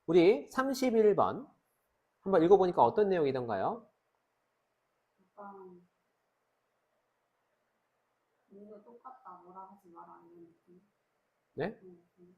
우리 31번 한번 읽어보니까 어떤 내용이던가요? 약간 이거 똑같다 뭐라 하지 마라 이런 느낌. 네? 응, 응.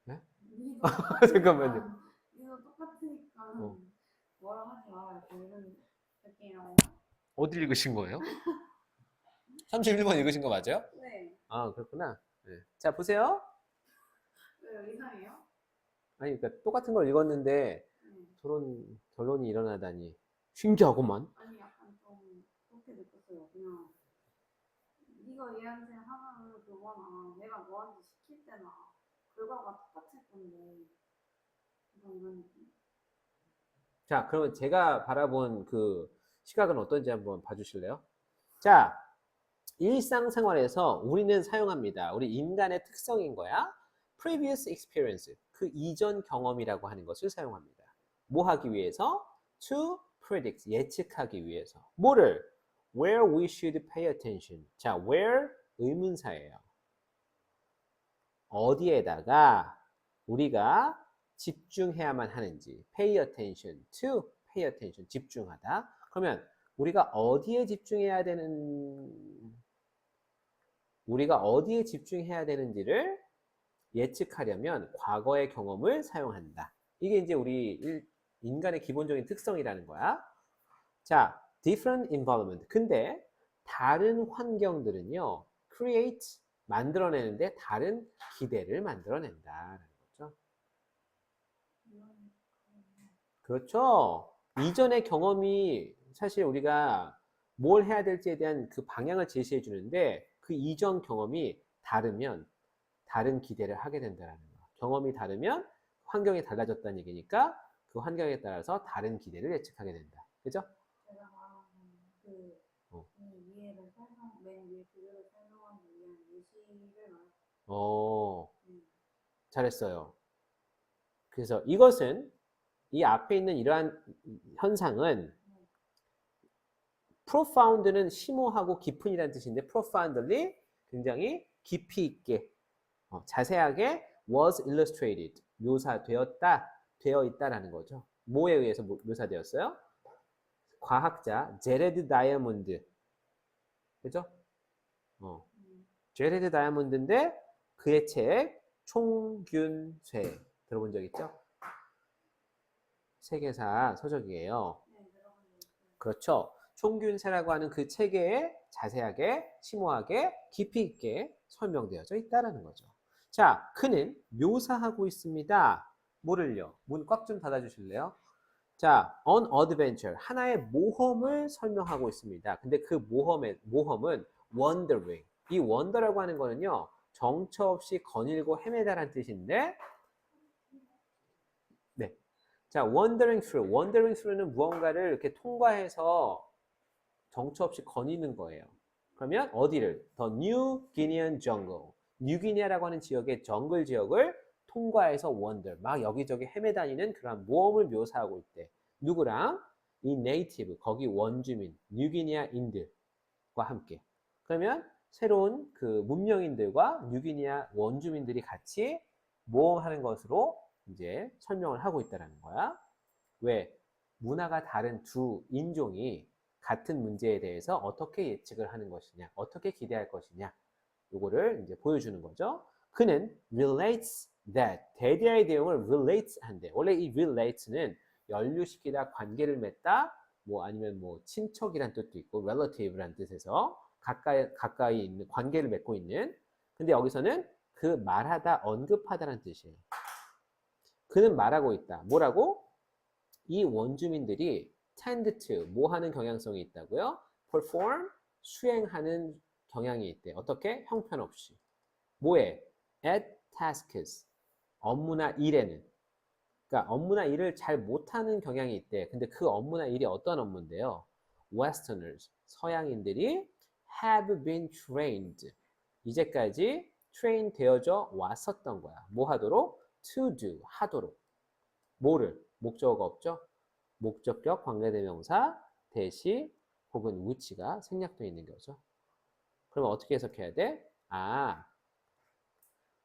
네? 이거 잠깐만요. 똑같으니까 이거 똑같으니까 어. 뭐라 하지 마라 약간 이런 느낌이라고. 어디 읽으신 거예요? 31번 읽으신 거 맞아요? 네. 아, 그렇구나. 네. 자, 보세요. 왜 이상해요? 아니, 그러니까 똑같은 걸 읽었는데 네. 저런 결론이 일어나다니. 신기하구만. 아니 약간 좀 그렇게 느꼈어요. 그냥 이거 얘한테 하나는 그거나 내가 너한테 시킬 때나 결과가 똑같을 건데 약간 이런 느낌. 자, 그러면 제가 바라본 그 시각은 어떤지 한번 봐주실래요? 자, 일상생활에서 우리는 사용합니다. 우리 인간의 특성인 거야. previous experience, 그 이전 경험이라고 하는 것을 사용합니다. 뭐 하기 위해서? to predict, 예측하기 위해서. 뭐를? where we should pay attention. 자, where 의문사예요. 어디에다가 우리가 집중해야만 하는지. pay attention, to pay attention, 집중하다. 그러면 우리가 어디에 집중해야 되는지를 예측하려면 과거의 경험을 사용한다. 이게 이제 우리 인간의 기본적인 특성이라는 거야. 자, different environment. 근데 다른 환경들은요, create, 만들어내는데 다른 기대를 만들어낸다라는 거죠. 그렇죠. 이전의 경험이 사실 우리가 뭘 해야 될지에 대한 그 방향을 제시해 주는데 그 이전 경험이 다르면 다른 기대를 하게 된다는 거. 경험이 다르면 환경이 달라졌다는 얘기니까 그 환경에 따라서 다른 기대를 예측하게 된다. 그죠? 제가 말하는 그 어, 이 위에를 설명 맨 위에 그대로 설명하기 위한 예시를 말. 어, 음. 잘했어요. 그래서 이것은 이 앞에 있는 이러한 현상은 profound는 심오하고 깊은이라는 뜻인데 profoundly 굉장히 깊이 있게 자세하게 was illustrated 되어 있다라는 거죠. 뭐에 의해서 묘사되었어요? 과학자 제레드 다이아몬드, 그죠? 어, 제레드 다이아몬드인데 그의 책 총균쇠 들어본 적 있죠? 세계사 서적이에요. 네, 들어본 적 있어요. 그렇죠. 총균세라고 하는 그 책에 자세하게, 심오하게, 깊이 있게 설명되어져 있다는 거죠. 자, 그는 묘사하고 있습니다. 뭐를요? 문 꽉 좀 닫아주실래요? 자, on adventure, 하나의 모험을 설명하고 있습니다. 근데 그 모험은 wandering. 이 wander라고 하는 거는요, 정처 없이 거닐고 헤매다라는 뜻인데, 네. 자, wandering through는 무언가를 이렇게 통과해서 정처 없이 거니는 거예요. 그러면 어디를? The New Guinean Jungle. 뉴기니아라고 하는 지역의 정글 지역을 통과해서 원더, 막 여기저기 헤매다니는 그런 모험을 묘사하고 있대. 누구랑? 이 네이티브, 거기 원주민, 뉴기니아인들과 함께. 그러면 새로운 그 문명인들과 뉴기니아 원주민들이 같이 모험하는 것으로 이제 설명을 하고 있다는 거야. 왜? 문화가 다른 두 인종이 같은 문제에 대해서 어떻게 예측을 하는 것이냐, 어떻게 기대할 것이냐, 요거를 이제 보여주는 거죠. 그는 relates that, 대대의 내용을 relate 한대. 원래 이 relate는 연루시키다, 관계를 맺다, 뭐 아니면 뭐 친척이란 뜻도 있고 relative란 뜻에서 가까이 있는 관계를 맺고 있는. 근데 여기서는 그 말하다, 언급하다라는 뜻이에요. 그는 말하고 있다. 뭐라고? 이 원주민들이 tend to 뭐 하는 경향성이 있다고요? perform 수행하는 경향이 있대. 어떻게? 형편없이. 뭐에? at tasks 업무나 일에는. 그러니까 업무나 일을 잘 못하는 경향이 있대. 근데 그 업무나 일이 어떤 업무인데요? Westerners 서양인들이 have been trained 이제까지 train 되어져 왔었던 거야. 뭐 하도록? to do 하도록. 뭐를? 목적어가 없죠? 목적격 관계대명사 대시 혹은 which가 생략되어 있는 거죠. 그러면 어떻게 해석해야 돼? 아,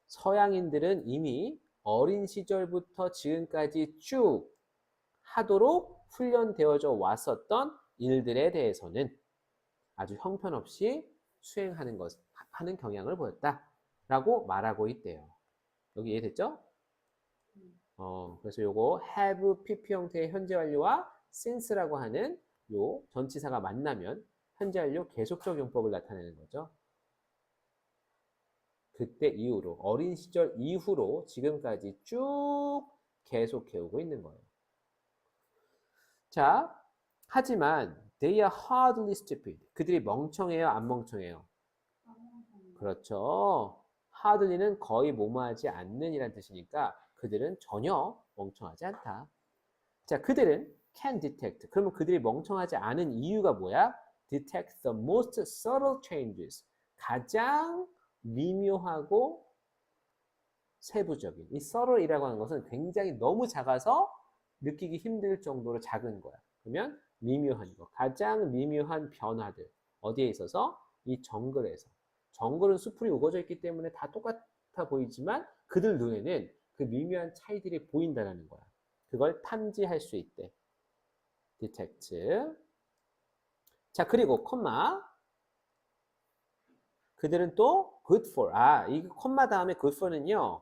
서양인들은 이미 어린 시절부터 지금까지 쭉 하도록 훈련되어져 왔었던 일들에 대해서는 아주 형편없이 수행하는 하는 경향을 보였다라고 말하고 있대요. 여기 이해됐죠? 그래서 요거 have, pp 형태의 현재 완료와 since라고 하는 요 전치사가 만나면 현재 완료 계속적 용법을 나타내는 거죠. 그때 이후로 어린 시절 이후로 지금까지 쭉 계속 해오고 있는 거예요. 자, 하지만 they are hardly stupid. 그들이 멍청해요, 안 멍청해요? 그렇죠. hardly는 거의 뭐뭐하지 않는 이란 뜻이니까 그들은 전혀 멍청하지 않다. 자, 그들은 can detect. 그러면 그들이 멍청하지 않은 이유가 뭐야? detect the most subtle changes. 가장 미묘하고 세부적인. 이 subtle이라고 하는 것은 굉장히 너무 작아서 느끼기 힘들 정도로 작은 거야. 그러면 미묘한 거. 가장 미묘한 변화들. 어디에 있어서? 이 정글에서. 정글은 수풀이 우거져 있기 때문에 다 똑같아 보이지만 그들 눈에는 그 미묘한 차이들이 보인다는 거야. 그걸 탐지할 수 있대. detect. 자, 그리고 콤마. 그들은 또 good for. 이 콤마 다음에 good for는요.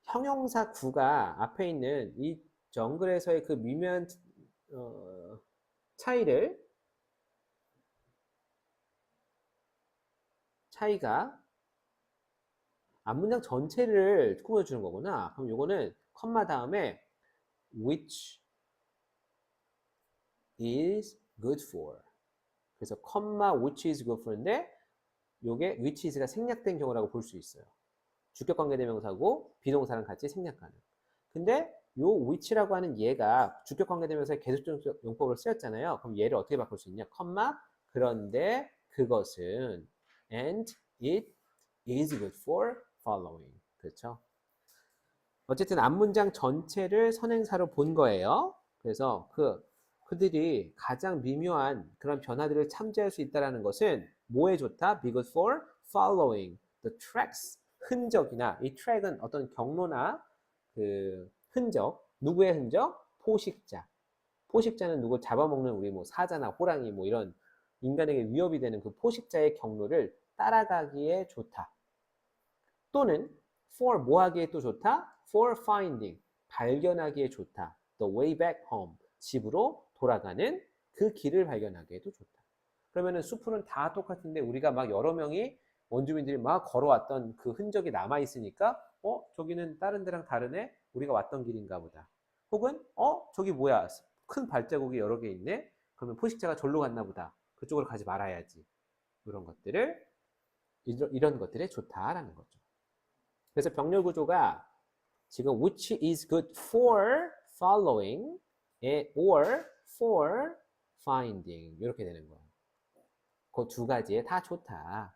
형용사 구가 앞에 있는 이 정글에서의 그 미묘한 차이가 앞문장 전체를 꾸며주는 거구나. 그럼 요거는 컴마 다음에 which is good for. 그래서 컴마 which is good for인데 요게 which is가 생략된 경우라고 볼 수 있어요. 주격관계대명사고 비동사랑 같이 생략하는. 근데 요 which라고 하는 얘가 주격관계대명사의 계속적 용법으로 쓰였잖아요. 그럼 얘를 어떻게 바꿀 수 있냐? 컴마 그런데 그것은 and it is good for following. 그렇죠? 어쨌든 앞문장 전체를 선행사로 본 거예요. 그래서 그들이 가장 미묘한 그런 변화들을 참조할 수 있다는 것은 뭐에 좋다? Be good for following the tracks. 흔적이나 이 트랙은 어떤 경로나 그 흔적, 누구의 흔적? 포식자. 포식자는 누굴 잡아먹는 우리 뭐 사자나 호랑이 뭐 이런 인간에게 위협이 되는 그 포식자의 경로를 따라가기에 좋다. 또는 for 뭐 하기에 또 좋다? for finding 발견하기에 좋다. the way back home 집으로 돌아가는 그 길을 발견하기에도 좋다. 그러면은 수풀은 다 똑같은데 우리가 막 여러 명이 원주민들이 막 걸어왔던 그 흔적이 남아 있으니까 저기는 다른 데랑 다르네? 우리가 왔던 길인가 보다. 혹은 저기 뭐야? 큰 발자국이 여러 개 있네? 그러면 포식자가 절로 갔나 보다. 그쪽으로 가지 말아야지. 이런 것들에 좋다라는 거죠. 그래서 병렬 구조가 지금 which is good for following or for finding 이렇게 되는 거예요. 그 두 가지에 다 좋다.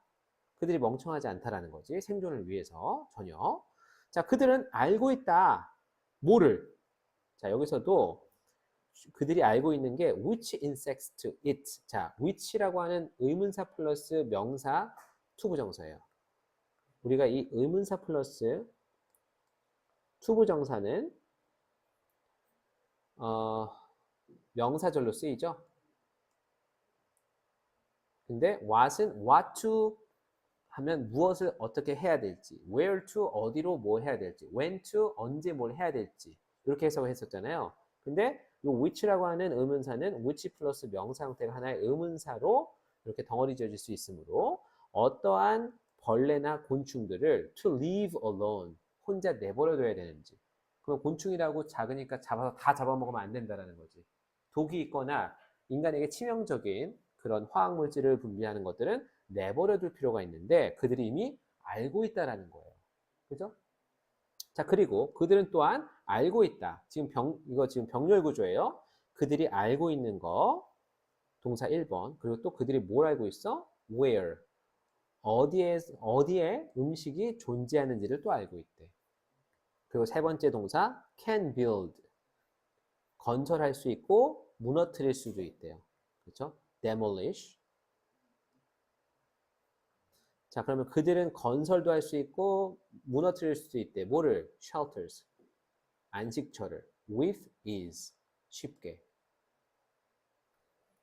그들이 멍청하지 않다라는 거지. 생존을 위해서 전혀. 자, 그들은 알고 있다. 뭐를? 자, 여기서도 그들이 알고 있는 게 which insects to eat. 자, which라고 하는 의문사 플러스 명사 투부정사예요. 우리가 이 의문사 플러스 투부정사는 명사절로 쓰이죠. 근데 what은 what to 하면 무엇을 어떻게 해야 될지, where to 어디로 뭐 해야 될지, when to 언제 뭘 해야 될지 이렇게 해석을 했었잖아요. 근데 이 which라고 하는 의문사는 which 플러스 명사 형태가 하나의 의문사로 이렇게 덩어리 지어질 수 있으므로 어떠한 벌레나 곤충들을 to leave alone 혼자 내버려둬야 되는지. 그럼 곤충이라고 작으니까 잡아서 다 잡아먹으면 안 된다는 거지. 독이 있거나 인간에게 치명적인 그런 화학물질을 분비하는 것들은 내버려둘 필요가 있는데 그들이 이미 알고 있다라는 거예요. 그죠? 자, 그리고 그들은 또한 알고 있다. 이거 지금 병렬 구조예요. 그들이 알고 있는 거 동사 1번. 그리고 또 그들이 뭘 알고 있어? where. 어디에 음식이 존재하는지를 또 알고 있대. 그리고 세 번째 동사 can build. 건설할 수 있고 무너뜨릴 수도 있대요. 그렇죠? demolish. 자, 그러면 그들은 건설도 할 수 있고 무너뜨릴 수도 있대. 뭐를? shelters. 안식처를. with ease. 쉽게.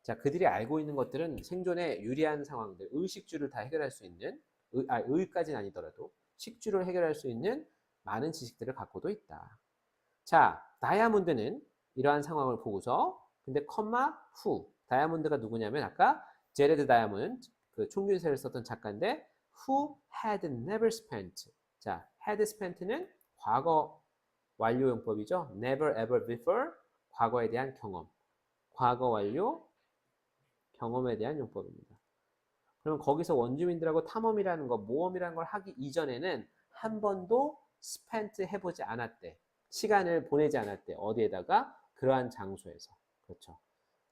자, 그들이 알고 있는 것들은 생존에 유리한 상황들, 의식주를 다 해결할 수 있는, 의까지는 아니더라도 식주를 해결할 수 있는 많은 지식들을 갖고도 있다. 자, 다이아몬드는 이러한 상황을 보고서, 근데 컴마 후, 다이아몬드가 누구냐면 아까 제레드 다이아몬드, 그 총균세를 썼던 작가인데 who had never spent. 자, had spent는 과거 완료용법이죠. never ever before, 과거에 대한 경험. 과거 완료, 경험에 대한 용법입니다. 그럼 거기서 원주민들하고 탐험이라는 거, 모험이라는 걸 하기 이전에는 한 번도 spent 해보지 않았대. 시간을 보내지 않았대. 어디에다가? 그러한 장소에서. 그렇죠.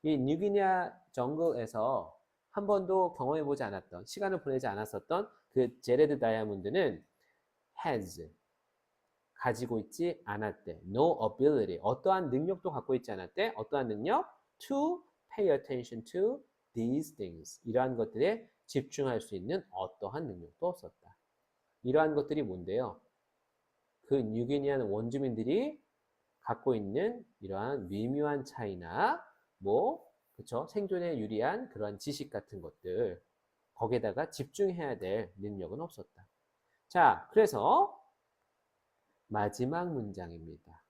이 뉴기니아 정글에서 한 번도 경험해보지 않았던, 시간을 보내지 않았었던 그 제레드 다이아몬드는 has, 가지고 있지 않았대. no ability, 어떠한 능력도 갖고 있지 않았대. 어떠한 능력? to pay attention to these things, 이러한 것들에 집중할 수 있는 어떠한 능력도 없었다. 이러한 것들이 뭔데요? 그 뉴기니아 원주민들이 갖고 있는 이러한 미묘한 차이나 그쵸? 생존에 유리한 그러한 지식 같은 것들, 거기에다가 집중해야 될 능력은 없었다. 자, 그래서 마지막 문장입니다.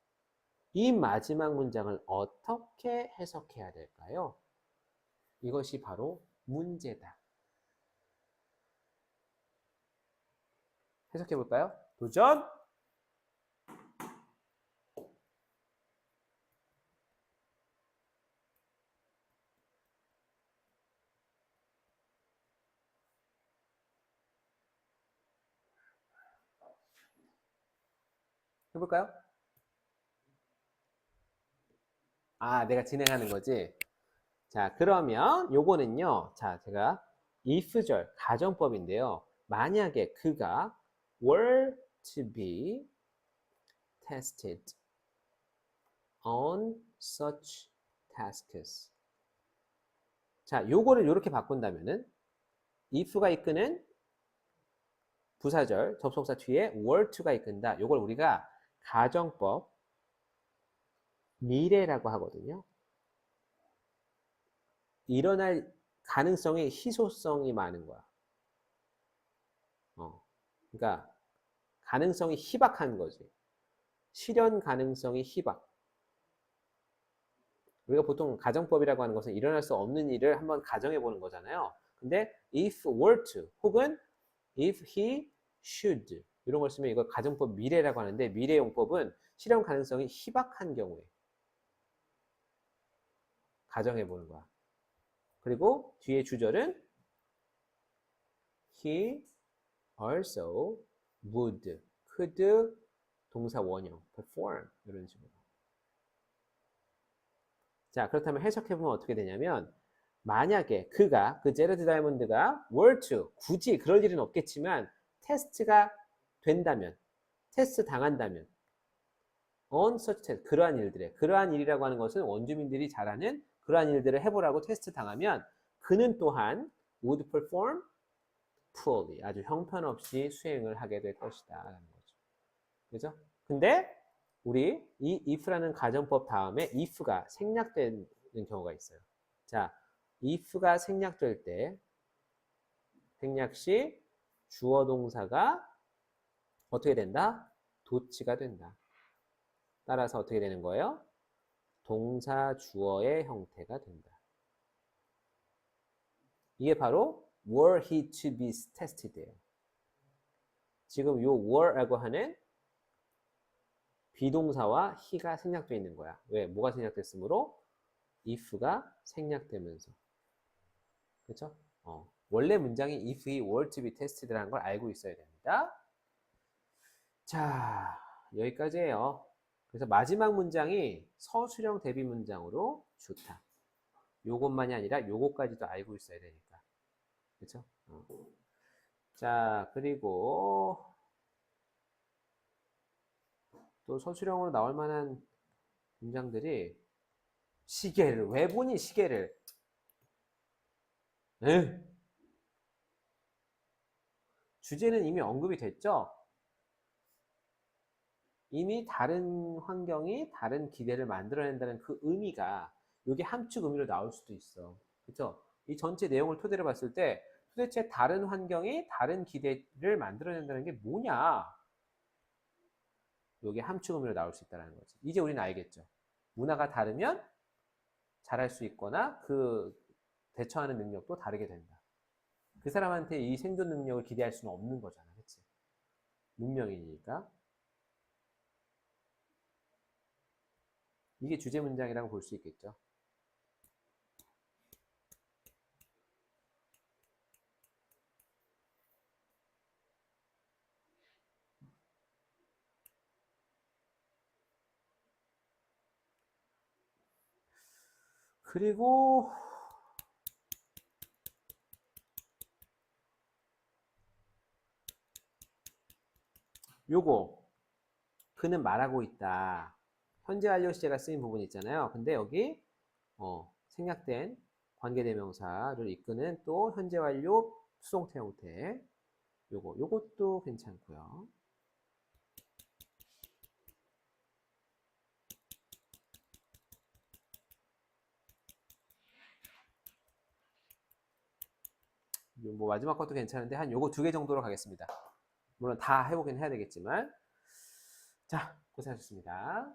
이 마지막 문장을 어떻게 해석해야 될까요? 이것이 바로 문제다. 해석해 볼까요? 도전! 해볼까요? 아, 내가 진행하는 거지? 자, 그러면 요거는요. 자, 제가 if절, 가정법인데요. 만약에 그가 were to be tested on such tasks. 자, 요거를 이렇게 바꾼다면은 if가 이끄는 부사절, 접속사 뒤에 were to가 이끈다. 요걸 우리가 가정법 미래라고 하거든요. 일어날 가능성이 희소성이 많은 거야. 그러니까 가능성이 희박한 거지. 실현 가능성이 희박. 우리가 보통 가정법이라고 하는 것은 일어날 수 없는 일을 한번 가정해 보는 거잖아요. 근데 if were to 혹은 if he should 이런 걸 쓰면 이걸 가정법 미래라고 하는데, 미래용법은 실현 가능성이 희박한 경우에 가정해 보는 거야. 그리고 뒤에 주절은 he also would, could 동사 원형 perform 이런 식으로. 자, 그렇다면 해석해보면 어떻게 되냐면, 만약에 그가, 그 제레드 다이아몬드가 were to, 굳이 그럴 일은 없겠지만 테스트가 된다면, 테스트 당한다면 on such test, 그러한 일들에, 그러한 일이라고 하는 것은 원주민들이 잘하는 그러한 일들을 해보라고 테스트 당하면 그는 또한 would perform poorly, 아주 형편없이 수행을 하게 될 것이다 라는 거죠. 그죠? 근데 우리 이 if라는 가정법 다음에 if가 생략되는 경우가 있어요. 자, if가 생략될 때 생략 시 주어 동사가 어떻게 된다? 도치가 된다. 따라서 어떻게 되는 거예요? 동사 주어의 형태가 된다. 이게 바로 were he to be tested예요. 지금 요 were라고 하는 비동사와 he가 생략되어 있는 거야. 왜? 뭐가 생략됐으므로? if가 생략되면서. 그렇죠? 원래 문장이 if he were to be tested라는 걸 알고 있어야 됩니다. 자, 여기까지예요. 그래서 마지막 문장이 서술형 대비 문장으로 좋다. 요것만이 아니라 요것까지도 알고 있어야 되니까. 그렇죠? 자, 그리고 또 서술형으로 나올 만한 문장들이 시계를 왜 보니 시계를? 에? 주제는 이미 언급이 됐죠? 이미 다른 환경이 다른 기대를 만들어낸다는 그 의미가 이게 함축 의미로 나올 수도 있어. 그렇죠? 이 전체 내용을 토대로 봤을 때 도대체 다른 환경이 다른 기대를 만들어낸다는 게 뭐냐? 이게 함축 의미로 나올 수 있다는 거지. 이제 우리는 알겠죠? 문화가 다르면 잘할 수 있거나 그 대처하는 능력도 다르게 된다. 그 사람한테 이 생존 능력을 기대할 수는 없는 거잖아. 그치? 문명인이니까. 이게 주제 문장이라고 볼 수 있겠죠. 그리고 요거 그는 말하고 있다. 현재 완료 시제가 쓰인 부분 있잖아요. 근데 여기 생략된 관계대명사를 이끄는 또 현재 완료 수동태 형태. 요것도 괜찮고요. 뭐 마지막 것도 괜찮은데 한 요거 2개 정도로 가겠습니다. 물론 다 해보긴 해야 되겠지만. 자, 고생하셨습니다.